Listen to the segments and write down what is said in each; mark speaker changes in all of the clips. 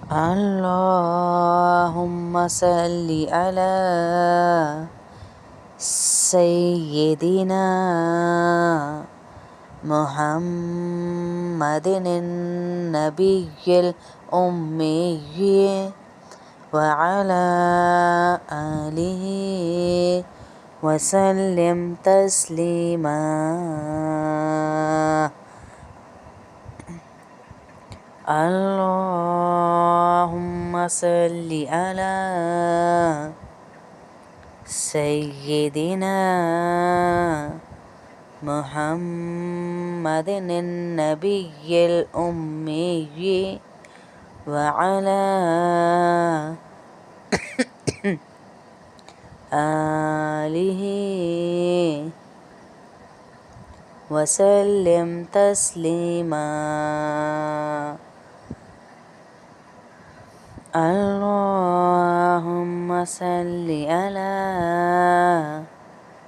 Speaker 1: اللهم صل على سيدنا محمد النبي الأمي وعلى آله وسلم تسليما. اللهم صل على سيدنا محمد النبي الأمي وعلى آله وسلم تسليما. اللهم صل على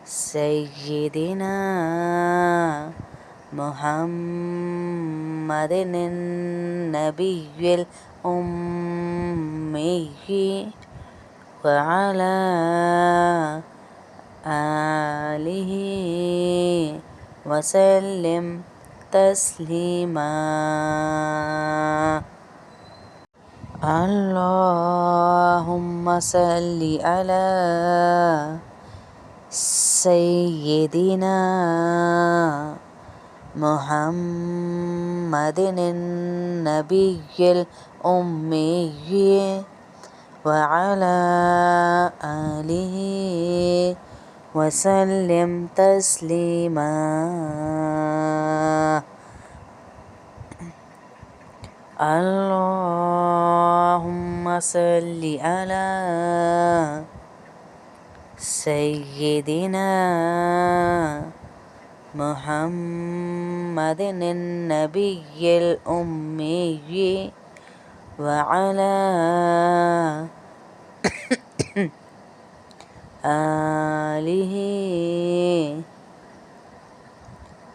Speaker 1: سيدنا محمد النبي الأمي وعلى آله وسلم تسليما. اللهم صل على سيدنا محمد النبي الأمي وعلى آله وسلم تسليما. اللهم صل على سيدنا محمد النبي الأمي وعلى آله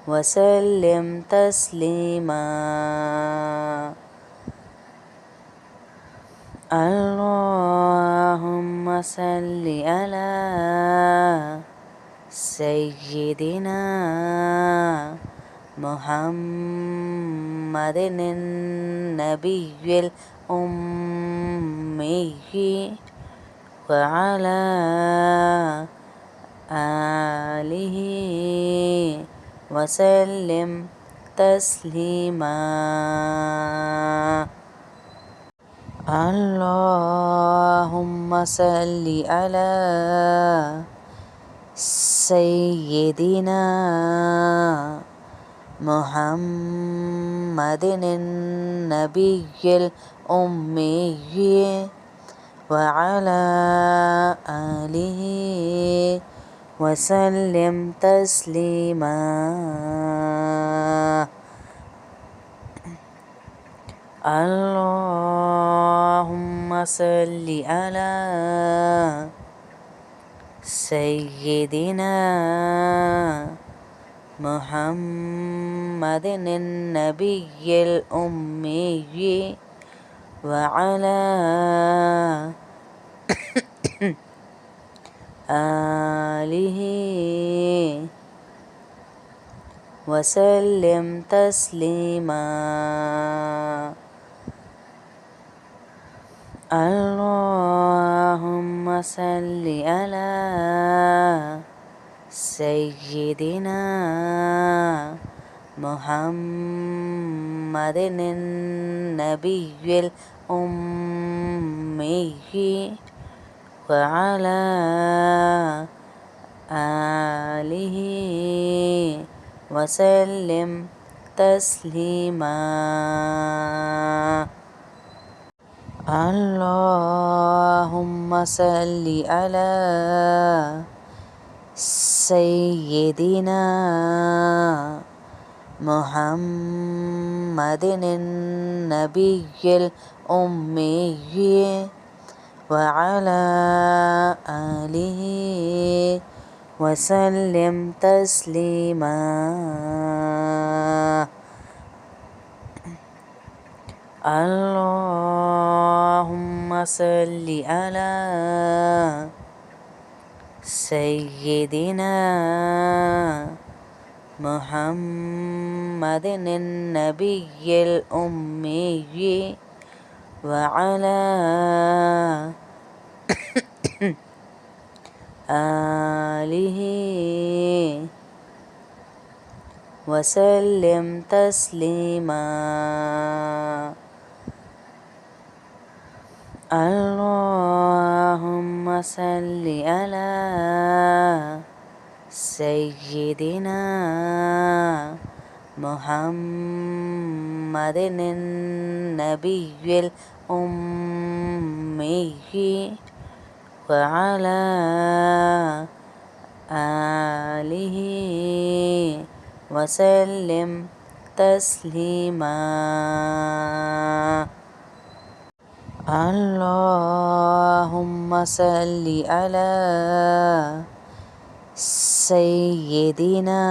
Speaker 1: وسلم تسليما. اللهم صل على سيدنا محمد النبي الأمي وعلى آله وسلم تسليما. اللهم صل على سيدنا محمد النبي الأمي وعلى آله وسلم تسليما. اللهم صل على سيدنا محمد النبي الأمي وعلى آله وسلم تسليما. اللهم صل على سيدنا محمد النبي الأمي وعلى آله وسلم تسليما. اللهم صل على سيدنا محمد النبي الأمي وعلى آله وسلم تسليما. الله صل على سيدنا محمد النبي الأمي وعلى آله وسلم تسليما. اللهم صل على سيدنا محمد النبي الأمي وعلى آله وسلم تسليما. اللهم صل على سيدنا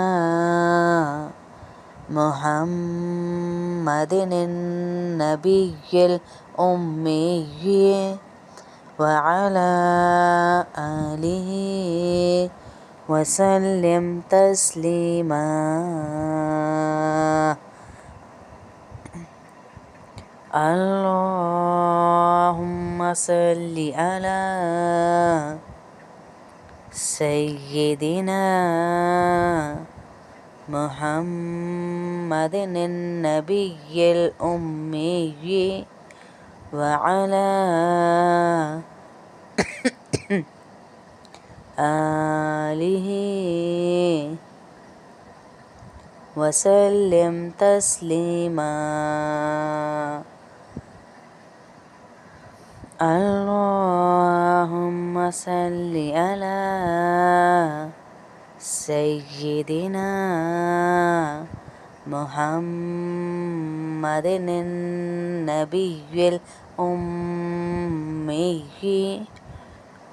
Speaker 1: محمد النبي الأمي وعلى آله وسلم تسليما. اللهم صل على سيدنا محمد النبي الأمي وعلى آله وسلم تسليما. اللهم صل على سيدنا محمد النبي الأمي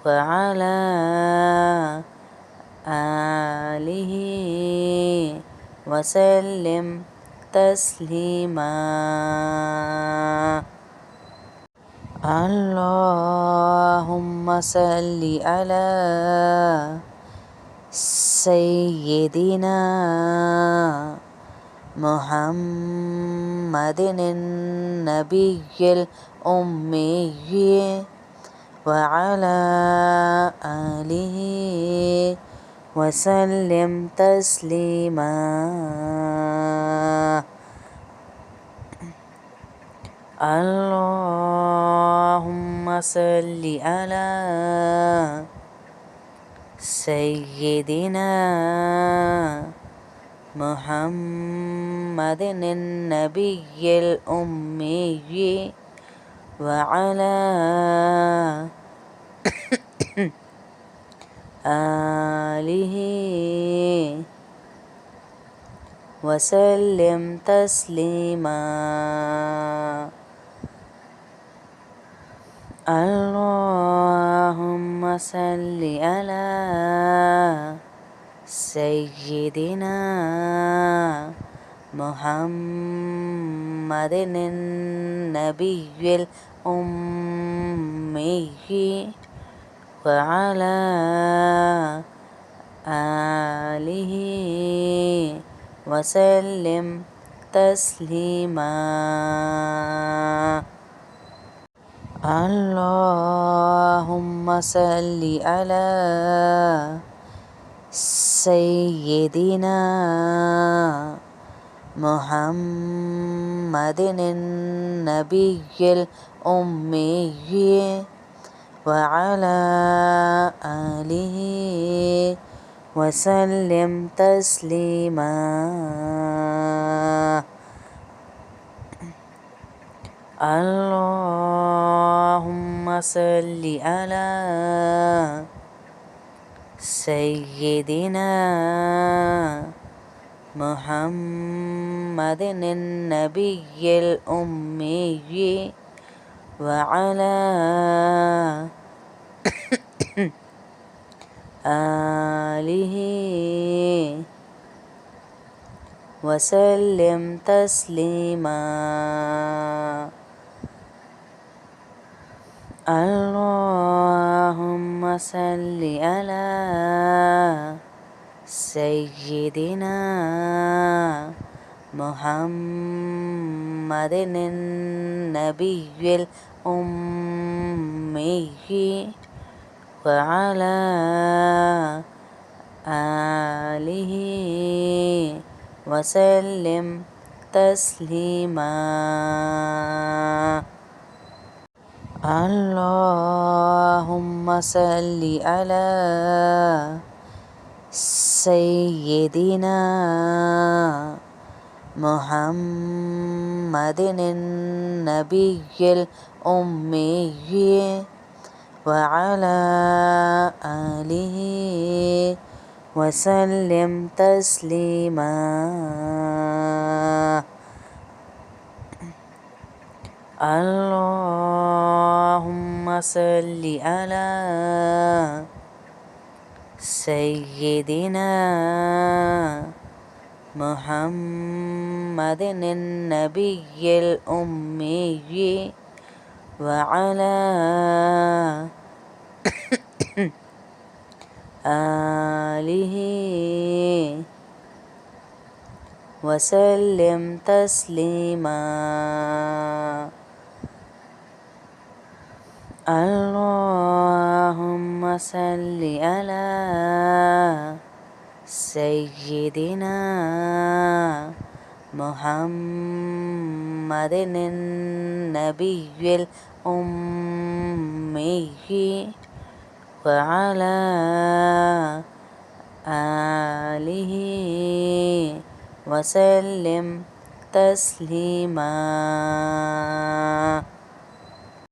Speaker 1: وعلى آله وسلم تسليما. اللهم صل على سيدنا محمد النبي الأمي وعلى آله وسلم تسليما. اللهم صل على سيدنا محمد النبي الأمي وعلى آله وسلم تسليما. اللهم صل على سيدنا محمد النبي الأمي وعلى آله وسلم تسليما. اللهم صل على سيدنا محمد النبي الأمي وعلى آله وسلم تسليما. اللهم صل على سيدنا محمد النبي الأمي وعلى آله وسلم تسليما. اللهم صل على سيدنا محمد النبي الأمي وعلى آله وسلم تسليما. اللهم صل على سيدنا محمد النبي الأمي وعلى آله وسلم تسليما. اللهم صل على سيدنا محمد النبي الأمي وعلى آله وسلم تسليما. اللهم صل على سيدنا محمد النبي الأمي وعلى آله وسلم تسليما.